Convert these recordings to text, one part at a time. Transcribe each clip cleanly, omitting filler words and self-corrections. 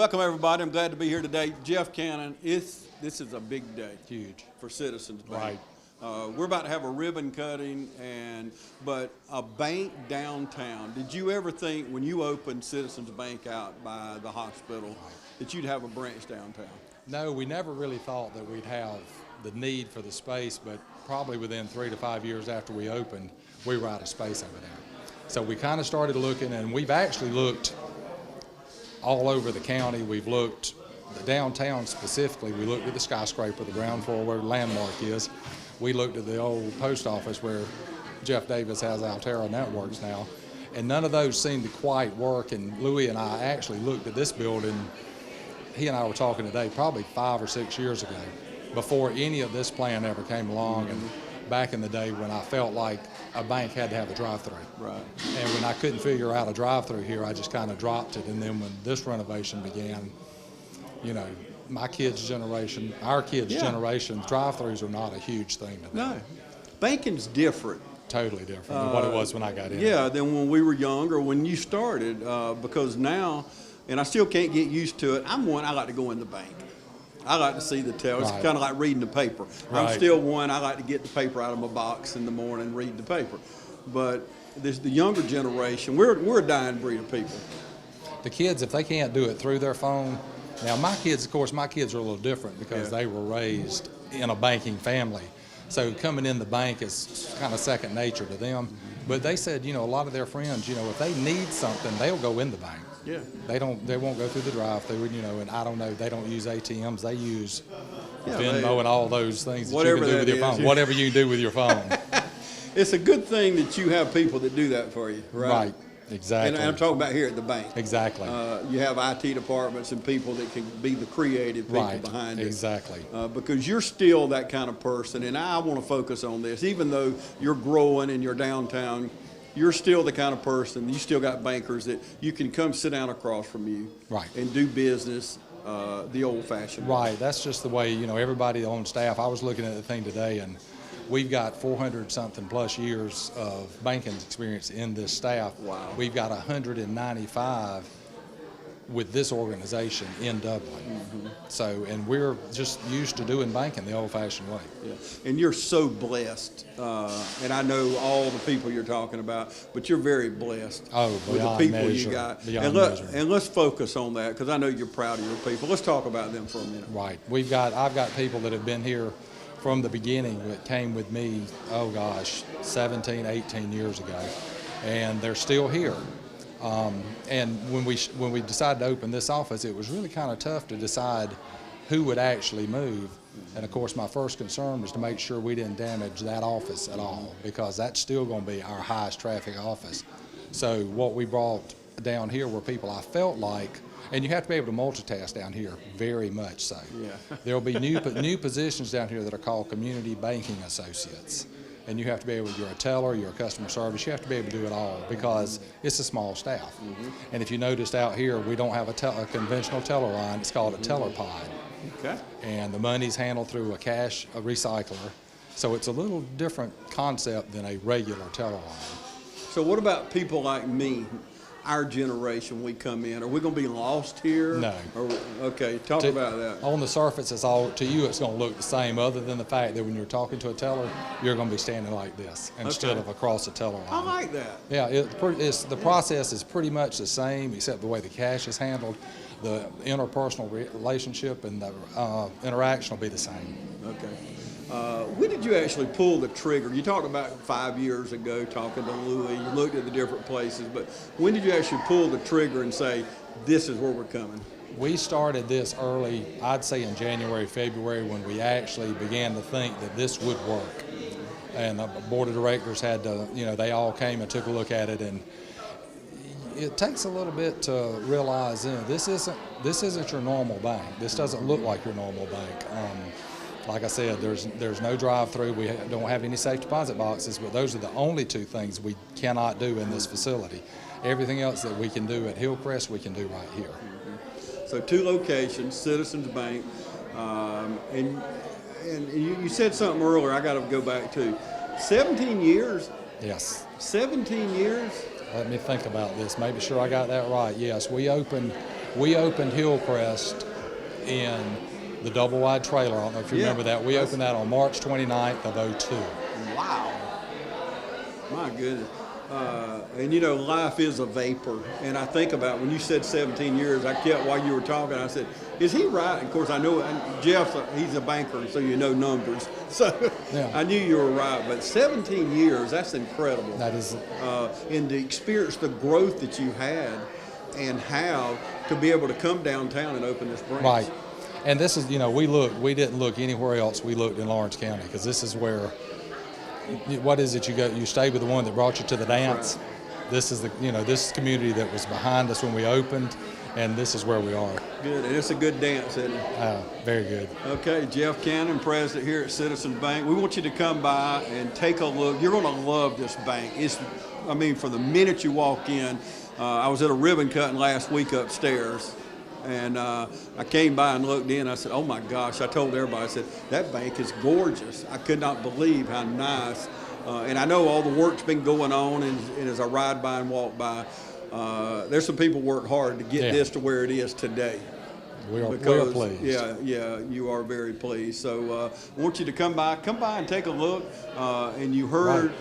Welcome, everybody. I'm glad to be here today. Jeff Cannon, this is a big day. Huge. For Citizens Bank. Right. We're about to have a ribbon cutting, but a bank downtown. Did you ever think when you opened Citizens Bank out by the hospital that you'd have a branch downtown? No, we never really thought that we'd have the need for the space, but probably within 3 to 5 years after we opened, we were out of space over there. So we kind of started looking, and we've actually looked all over the county. We've looked, the downtown specifically, we looked at the skyscraper, the ground floor where the landmark is. We looked at the old post office where Jeff Davis has Altera Networks now, and none of those seemed to quite work. And Louis and I actually looked at this building. He and I were talking today probably 5 or 6 years ago, before any of this plan ever came along, and back in the day when I felt like a bank had to have a drive-through. Right. And when I couldn't figure out a drive-through here, I just kind of dropped it. And then when this renovation began, you know, my kids' generation, our kids' generation, drive-throughs are not a huge thing to them. No. Banking's different. Totally different than what it was when I got in. Yeah, than when we were young or when you started, because now, and I still can't get used to it, I like to go in the bank. I like to see the teller. It's kind of like reading the paper. I'm still one, I like to get the paper out of my box in the morning and read the paper. But the younger generation, we're a dying breed of people. The kids, if they can't do it through their phone, now my kids, of course, my kids are a little different because they were raised in a banking family. So coming in the bank is kind of second nature to them. But they said, you know, a lot of their friends, you know, if they need something, they'll go in the bank. Yeah. They won't go through the drive-through, you know, and I don't know, they don't use ATMs, they use Venmo and all those things that you can do with your phone. Whatever you can do with your phone. It's a good thing that you have people that do that for you, right? Right, exactly. And I'm talking about here at the bank. Exactly. You have IT departments and people that can be the creative people behind it. Exactly. Because you're still that kind of person, and I want to focus on this. Even though you're growing and you're downtown, you're still the kind of person, you still got bankers that you can come sit down across from you and do business the old-fashioned way. Right, that's just the way, you know, everybody on staff. I was looking at the thing today, and we've got 400-something plus years of banking experience in this staff. Wow. We've got 195 with this organization in Dublin. So, and we're just used to doing banking the old-fashioned way. Yeah. And you're so blessed, and I know all the people you're talking about, but you're very blessed with the people you got. And let's focus on that, because I know you're proud of your people. Let's talk about them for a minute. Right. I've got people that have been here from the beginning that came with me, 17, 18 years ago, and they're still here. And when we decided to open this office, it was really kind of tough to decide who would actually move. And of course, my first concern was to make sure we didn't damage that office at all, because that's still going to be our highest traffic office. So what we brought down here were people I felt like, and you have to be able to multitask down here, very much so. Yeah. There'll be new positions down here that are called community banking associates. And you have to be able, you're a teller, you're a customer service, you have to be able to do it all, because it's a small staff. And if you noticed out here, we don't have a conventional teller line, it's called a teller pod. Okay. And the money's handled through a recycler. So it's a little different concept than a regular teller line. So what about people like me, our generation, we come in? Are we going to be lost here? No. Okay, talk about that. On the surface, it's all, to you, it's going to look the same, other than the fact that when you're talking to a teller, you're going to be standing like this instead of across the teller line. I like that. Yeah, the process is pretty much the same, except the way the cash is handled. The interpersonal relationship and the interaction will be the same. Okay. When did you actually pull the trigger? You talked about 5 years ago talking to Louis, you looked at the different places, but when did you actually pull the trigger and say, this is where we're coming? We started this early, I'd say in January, February, when we actually began to think that this would work. And the board of directors had to, you know, they all came and took a look at it, and it takes a little bit to realize, you know, this isn't your normal bank. This doesn't look like your normal bank. Like I said, there's no drive-through. We don't have any safe deposit boxes, but those are the only two things we cannot do in this facility. Everything else that we can do at Hillcrest, we can do right here. So 2 locations, Citizens Bank, and you said something earlier I got to go back to. 17 years? Yes. 17 years? Let me think about this. Maybe sure I got that right. Yes, we opened We opened Hillcrest in the double wide trailer. I don't know if you remember that. We opened that on March 29th of '02. Wow. My goodness. And you know, life is a vapor. And I think about when you said 17 years, I kept, while you were talking, I said, is he right? And of course, I know Jeff, he's a banker, so you know numbers. So Yeah. I knew you were right. But 17 years, that's incredible. That is. And to experience the growth that you had and have to be able to come downtown and open this branch. Right. And this is, you know, we didn't look anywhere else. We looked in Lawrence County because this is where, what is it, you stay with the one that brought you to the dance. Right. This is this community that was behind us when we opened, and this is where we are. Good, and it's a good dance, isn't it? Very good. Okay, Jeff Cannon, president here at Citizens Bank. We want you to come by and take a look. You're going to love this bank. From the minute you walk in, I was at a ribbon cutting last week upstairs, and I came by and looked in. I said, oh my gosh, I told everybody, I said, that bank is gorgeous. I could not believe how nice. And I know all the work's been going on, and as I ride by and walk by, there's some people work hard to get this to where it is today. We are pleased. Yeah, you are very pleased. So I want you to come by and take a look. And you heard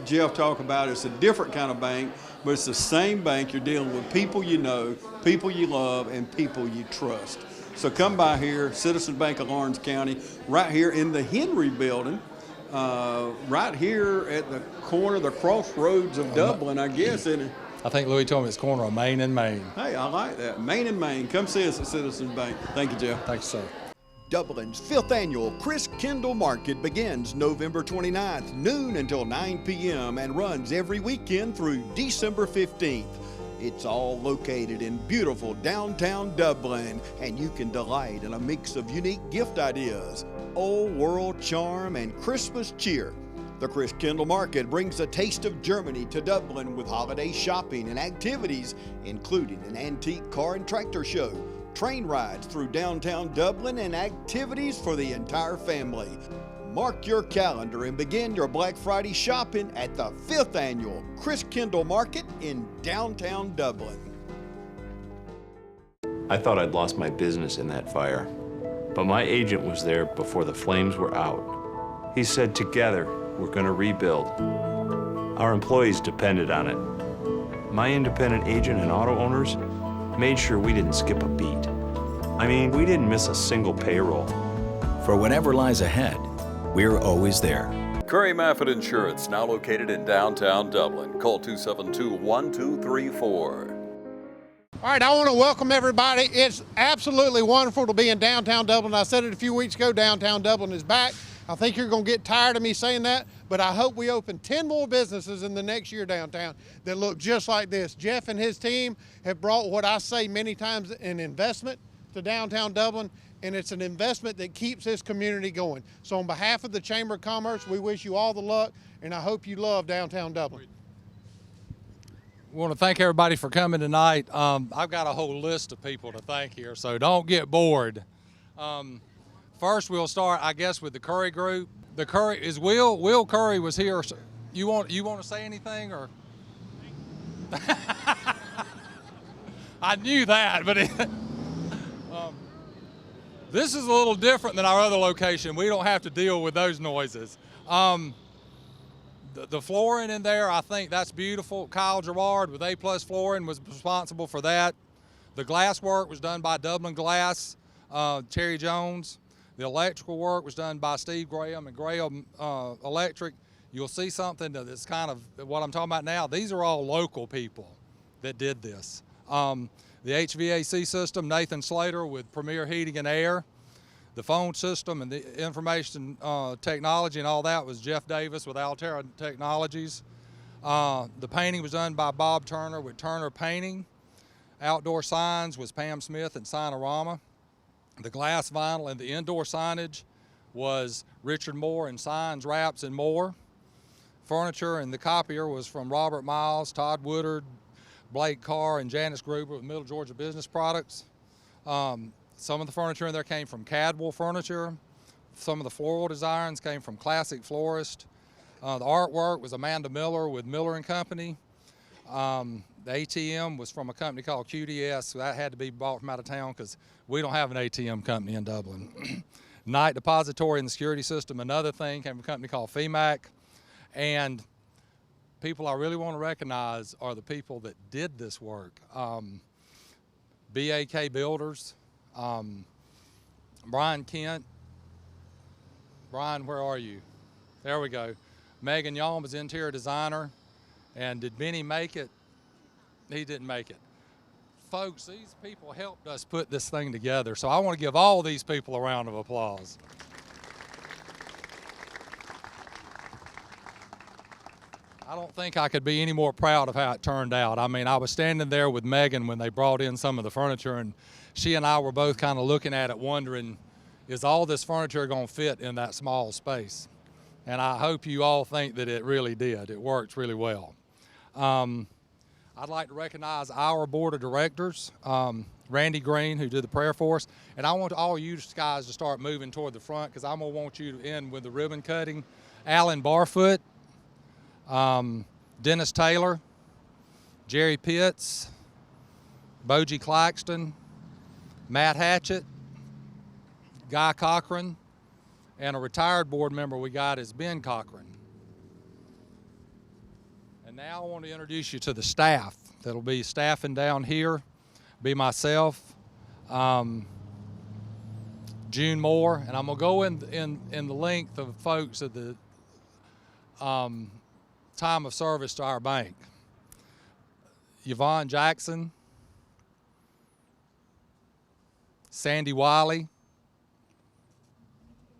Jeff talk about it's a different kind of bank, but it's the same bank. You're dealing with people you know, people you love, and people you trust. So come by here, Citizens Bank of Lawrence County, right here in the Henry building. Right here at the corner, the crossroads of Dublin, I guess, isn't it? I think Louis told me it's corner of Main and Main. Hey, I like that. Main and Main. Come see us at Citizens Bank. Thank you, Jeff. Thanks, sir. Dublin's 5th annual Chris Kendall Market begins November 29th, noon until 9 p.m. and runs every weekend through December 15th. It's all located in beautiful downtown Dublin, and you can delight in a mix of unique gift ideas, old world charm, and Christmas cheer. The Chris Kendall Market brings a taste of Germany to Dublin with holiday shopping and activities, including an antique car and tractor show, train rides through downtown Dublin, and activities for the entire family. Mark your calendar and begin your Black Friday shopping at the 5th annual Chris Kendall Market in downtown Dublin. I thought I'd lost my business in that fire, but my agent was there before the flames were out. He said, together, we're going to rebuild. Our employees depended on it. My independent agent and auto owners made sure we didn't skip a beat. I mean, we didn't miss a single payroll. For whatever lies ahead, we're always there. Curry Maffett Insurance, now located in downtown Dublin. Call 272-1234. All right, I want to welcome everybody. It's absolutely wonderful to be in downtown Dublin. I said it a few weeks ago, downtown Dublin is back. I think you're going to get tired of me saying that, but I hope we open 10 more businesses in the next year downtown that look just like this. Jeff and his team have brought what I say many times an investment to downtown Dublin, and it's an investment that keeps this community going. So on behalf of the Chamber of Commerce, we wish you all the luck, and I hope you love downtown Dublin. We want to thank everybody for coming tonight. I've got a whole list of people to thank here, so don't get bored. First, we'll start, I guess, with the Curry group. The Curry is Will Curry was here. You want to say anything, or? I knew that, but this is a little different than our other location. We don't have to deal with those noises. The flooring in there, I think that's beautiful. Kyle Gerard with A+ Flooring was responsible for that. The glass work was done by Dublin Glass, Terry Jones. The electrical work was done by Steve Graham and Graham Electric. You'll see something that's kind of what I'm talking about now. These are all local people that did this. The HVAC system, Nathan Slater with Premier Heating and Air. The phone system and the information technology and all that was Jeff Davis with Altera Technologies. The painting was done by Bob Turner with Turner Painting. Outdoor signs was Pam Smith and Signorama. The glass vinyl and the indoor signage was Richard Moore and Signs, Wraps, and More. Furniture and the copier was from Robert Miles, Todd Woodard, Blake Carr, and Janice Gruber with Middle Georgia Business Products. Some of the furniture in there came from Cadwell Furniture. Some of the floral designs came from Classic Florist. The artwork was Amanda Miller with Miller & Company. The ATM was from a company called QDS, so that had to be bought from out of town because we don't have an ATM company in Dublin. Night Depository and the security system, another thing, came from a company called FEMAC. And people I really want to recognize are the people that did this work. BAK Builders, Brian Kent. Brian, where are you? There we go. Megan Yalm was interior designer. And did Benny make it? He didn't make it. Folks, these people helped us put this thing together, so I want to give all these people a round of applause. I don't think I could be any more proud of how it turned out. I mean, I was standing there with Megan when they brought in some of the furniture, and she and I were both kind of looking at it wondering, is all this furniture going to fit in that small space? And I hope you all think that it really did. It worked really well. I'd like to recognize our board of directors, Randy Green, who did the prayer for us, and I want all you guys to start moving toward the front because I'm going to want you to end with the ribbon cutting. Alan Barfoot, Dennis Taylor, Jerry Pitts, Bogie Claxton, Matt Hatchett, Guy Cochran, and a retired board member we got is Ben Cochran. And now I want to introduce you to the staff. That'll be staffing down here, be myself, June Moore, and I'm gonna go in the length of folks at the time of service to our bank. Yvonne Jackson, Sandy Wiley,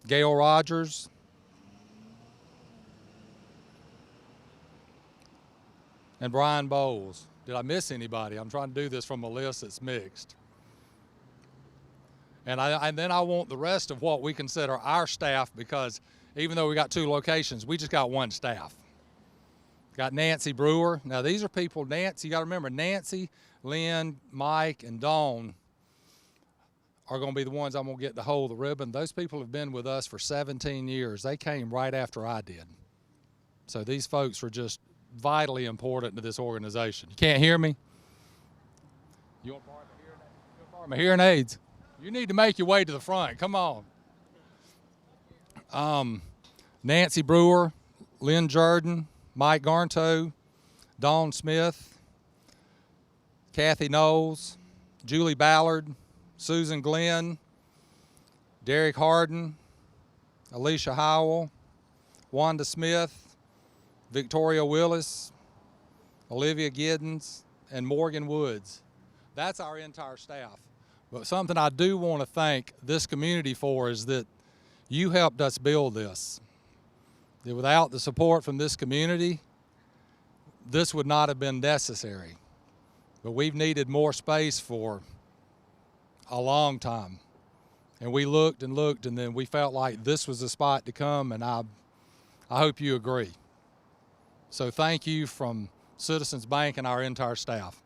Gail Rogers, and Brian Bowles. Did I miss anybody? I'm trying to do this from a list that's mixed. And then I want the rest of what we consider our staff, because even though we got 2 locations, we just got 1 staff. Got Nancy Brewer. Now these are people, Nancy, you gotta remember, Nancy, Lynn, Mike, and Dawn are gonna be the ones I'm gonna get to hold the ribbon. Those people have been with us for 17 years. They came right after I did. So these folks were just vitally important to this organization. You can't hear me? You want part of my hearing aids? You need to make your way to the front. Come on. Nancy Brewer, Lynn Jordan, Mike Garnto, Dawn Smith, Kathy Knowles, Julie Ballard, Susan Glenn, Derek Harden, Alicia Howell, Wanda Smith, Victoria Willis, Olivia Giddens, and Morgan Woods. That's our entire staff. But something I do want to thank this community for is that you helped us build this. That without the support from this community, this would not have been necessary. But we've needed more space for a long time. And we looked and looked, and then we felt like this was the spot to come, and I hope you agree. So thank you from Citizens Bank and our entire staff.